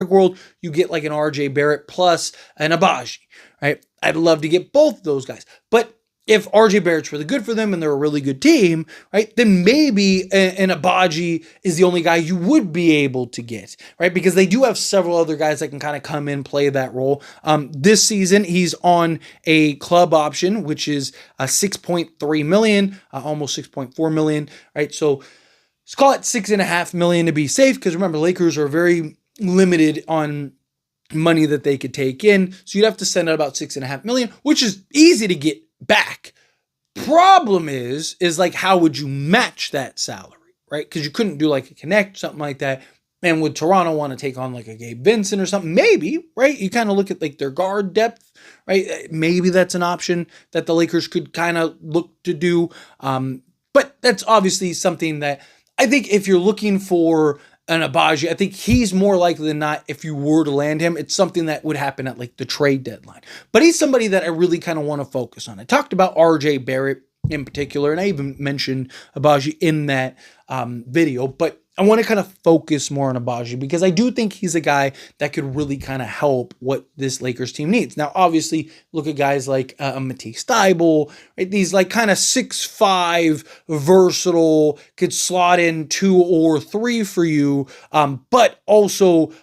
world, you get like an RJ Barrett plus an Agbaji, right? I'd love to get both of those guys. But if RJ Barrett's really good for them and they're a really good team, right, then maybe an Agbaji is the only guy you would be able to get, right? Because they do have several other guys that can kind of come in, play that role. This season, he's on a club option, which is 6.3 million, almost 6.4 million, right? So let's call it 6.5 million to be safe, because remember, Lakers are very limited on money that they could take in. So you'd have to send out about 6.5 million, which is easy to get back. Problem is like, how would you match that salary, right? Because you couldn't do like a connect, something like that. And would Toronto want to take on like a Gabe Vincent or something? Maybe, right? You kind of look at like their guard depth, right? Maybe that's an option that the Lakers could kind of look to do. But that's obviously something that I think if you're looking for an Agbaji, I think he's more likely than not, if you were to land him, it's something that would happen at like the trade deadline. But he's somebody that I really kind of want to focus on. I talked about RJ Barrett in particular, and I even mentioned Agbaji in that video, but I want to kind of focus more on Agbaji because I do think he's a guy that could really kind of help what this Lakers team needs. Now, obviously, look at guys like Matisse Thybulle, right? These like kind of 6'5", versatile, could slot in 2 or 3 for you, but also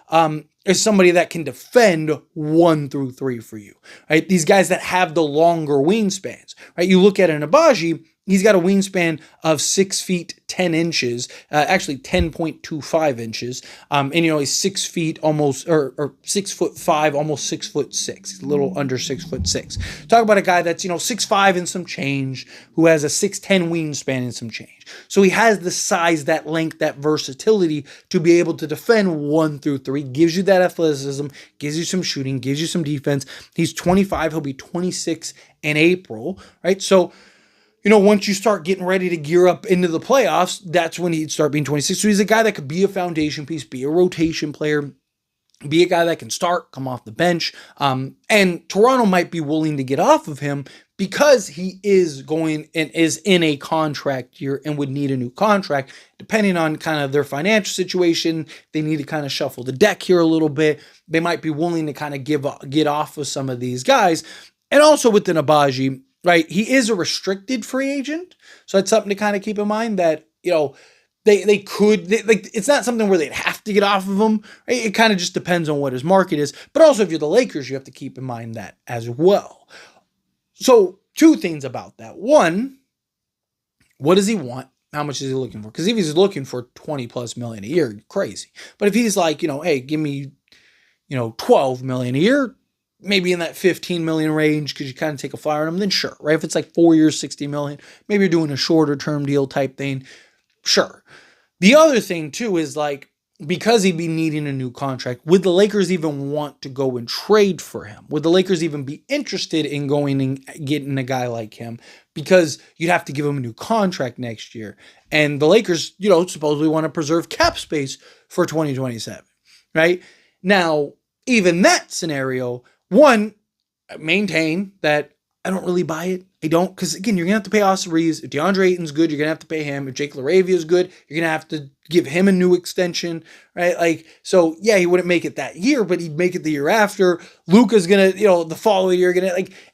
is somebody that can defend 1 through 3 for you, right? These guys that have the longer wingspans, right? You look at an Agbaji, he's got a wingspan of 6 feet 10 inches, actually 10.25 inches. And he's 6 feet almost, or 6'5", almost 6'6". He's a little under 6'6". Talk about a guy that's 6'5" and some change, who has a 6'10" wingspan and some change. So he has the size, that length, that versatility to be able to defend 1 through 3. Gives you that athleticism, gives you some shooting, gives you some defense. He's 25. He'll be 26 in April, right? So once you start getting ready to gear up into the playoffs, that's when he'd start being 26. So he's a guy that could be a foundation piece, be a rotation player, be a guy that can start, come off the bench. And Toronto might be willing to get off of him because he is going and is in a contract year and would need a new contract. Depending on kind of their financial situation, they need to kind of shuffle the deck here a little bit. They might be willing to kind of get off of some of these guys. And also with the Agbaji, right, he is a restricted free agent, so that's something to kind of keep in mind that they could it's not something where they'd have to get off of him. Right? It kind of just depends on what his market is. But also, if you're the Lakers, you have to keep in mind that as well. So 2 things about that. 1, what does he want? How much is he looking for? Because if he's looking for 20 plus million a year, crazy. But if he's like, hey, give me 12 million a year, maybe in that 15 million range, because you kind of take a flyer on them, then sure, right? If it's like 4 years, 60 million, maybe you're doing a shorter term deal type thing, sure. The other thing too is like, because he'd be needing a new contract, would the Lakers even want to go and trade for him? Would the Lakers even be interested in going and getting a guy like him? Because you'd have to give him a new contract next year. And the Lakers, supposedly want to preserve cap space for 2027, right? Now, even that scenario, 1, maintain that I don't really buy it. I don't, because again, you're going to have to pay Austin Reeves. If DeAndre Ayton's good, you're going to have to pay him. If Jake LaRavia is good, you're going to have to give him a new extension, right? Like, so yeah, he wouldn't make it that year, but he'd make it the year after. Luka's going to, the following year,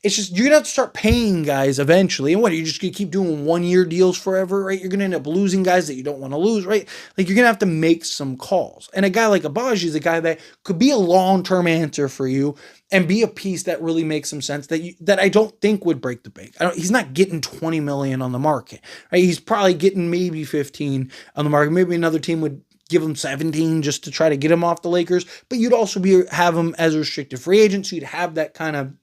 it's just, you're going to have to start paying guys eventually. And what, are you just going to keep doing 1-year deals forever, right? You're going to end up losing guys that you don't want to lose, right? Like, you're going to have to make some calls. And a guy like Agbaji is a guy that could be a long-term answer for you and be a piece that really makes some sense that I don't think would break the bank. He's not getting 20 million on the market, right? He's probably getting maybe 15 on the market. Maybe another team would give him 17 just to try to get him off the Lakers, but you'd also have him as a restricted free agent. So you'd have that kind of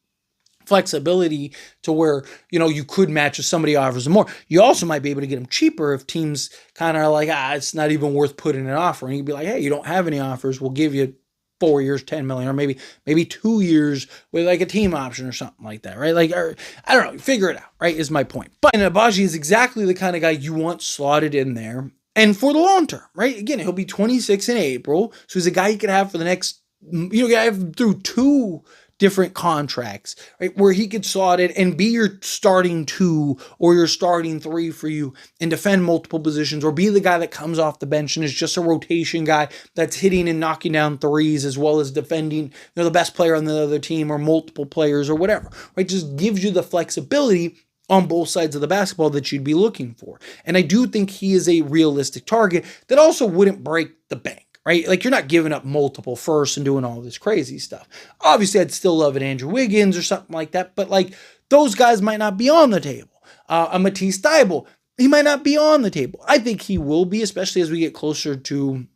flexibility to where, you could match if somebody offers him more. You also might be able to get him cheaper if teams kind of are like, it's not even worth putting an offer. And you'd be like, hey, you don't have any offers. We'll give you 4 years, 10 million, or maybe 2 years with like a team option or something like that, right? Like, or, I don't know, figure it out, right? Is my point. But Agbaji is exactly the kind of guy you want slotted in there. And for the long term, right? Again, he'll be 26 in April. So he's a guy you could have for the next, have through two different contracts, right? Where he could slot it and be your starting 2 or your starting 3 for you and defend multiple positions, or be the guy that comes off the bench and is just a rotation guy that's hitting and knocking down threes as well as defending, the best player on the other team or multiple players or whatever, right? Just gives you the flexibility on both sides of the basketball that you'd be looking for. And I do think he is a realistic target that also wouldn't break the bank. Right? Like, you're not giving up multiple firsts and doing all this crazy stuff. Obviously, I'd still love an Andrew Wiggins or something like that, but like, those guys might not be on the table. A Matisse Thybulle, he might not be on the table. I think he will be, especially as we get closer to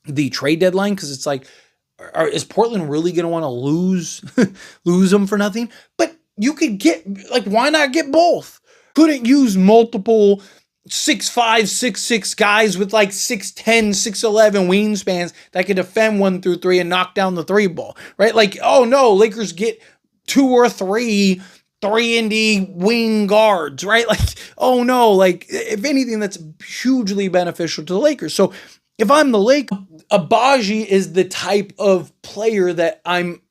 the trade deadline, because it's like, is Portland really going to want to lose them for nothing? But you could get, like, why not get both? Couldn't use multiple 6'5", 6'6" guys with like 6'10", 6'11" wingspans that can defend 1 through 3 and knock down the 3 ball, right? Like, oh no, Lakers get 2 or 3 3-and-D wing guards, right? Like, oh no, like, if anything, that's hugely beneficial to the Lakers. So if I'm the Lakers, Agbaji is the type of player that I'm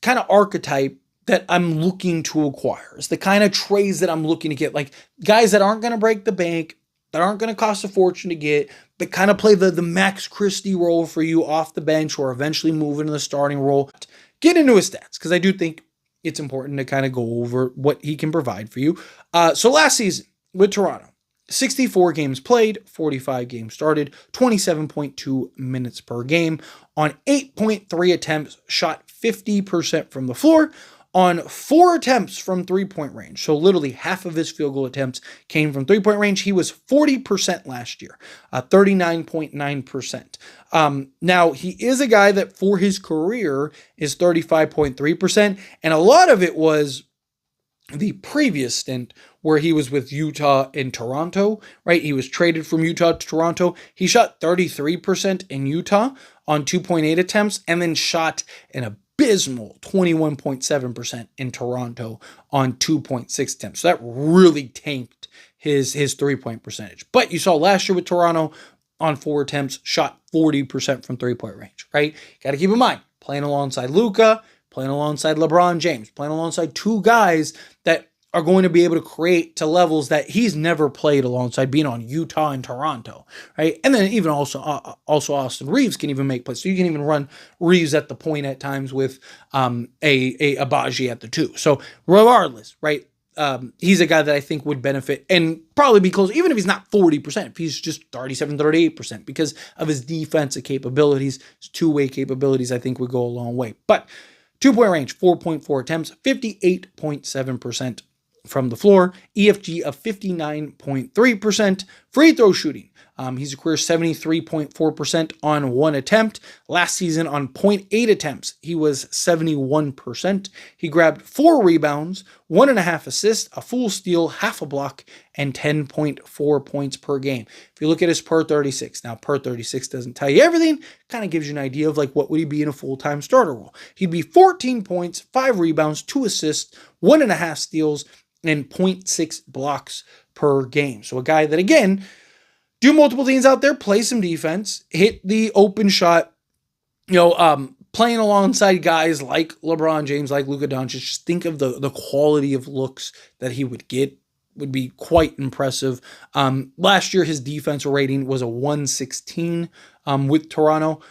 kind of archetype that I'm looking to acquire. It's the kind of trades that I'm looking to get, like guys that aren't going to break the bank, that aren't going to cost a fortune to get, but kind of play the Max Christie role for you off the bench or eventually move into the starting role. Get into his stats, because I do think it's important to kind of go over what he can provide for you. So last season with Toronto, 64 games played, 45 games started, 27.2 minutes per game, on 8.3 attempts, shot 50% from the floor, on 4 attempts from three-point range. So literally half of his field goal attempts came from three-point range. He was 40% last year, 39.9%. Now, he is a guy that for his career is 35.3%, and a lot of it was the previous stint where he was with Utah and Toronto, right? He was traded from Utah to Toronto. He shot 33% in Utah on 2.8 attempts, and then shot an abysmal 21.7% in Toronto on 2.6 attempts. So that really tanked his three-point percentage. But you saw last year with Toronto, on 4 attempts, shot 40% from three-point range, right? Got to keep in mind, playing alongside Luka, playing alongside LeBron James, playing alongside 2 guys that are going to be able to create to levels that he's never played alongside, being on Utah and Toronto, right? And then even also Austin Reeves can even make plays. So you can even run Reeves at the point at times with a Agbaji at the 2. So regardless, right? He's a guy that I think would benefit and probably be close, even if he's not 40%, if he's just 37, 38%, because of his defensive capabilities, his two-way capabilities, I think would go a long way. But 2-point range, 4.4 attempts, 58.7% from the floor, EFG of 59.3%, free throw shooting. He's a career 73.4% on 1 attempt. Last season on 0.8 attempts, he was 71%. He grabbed 4 rebounds, 1.5 assists, a full steal, half a block, and 10.4 points per game. If you look at his per 36, now per 36 doesn't tell you everything, kind of gives you an idea of like what would he be in a full-time starter role. He'd be 14 points, 5 rebounds, 2 assists, 1.5 steals, and 0.6 blocks per game. So a guy that, again, do multiple things out there, play some defense, hit the open shot, playing alongside guys like LeBron James, like Luka Doncic. Just think of the quality of looks that he would get, would be quite impressive. Last year, his defensive rating was a 116 with Toronto.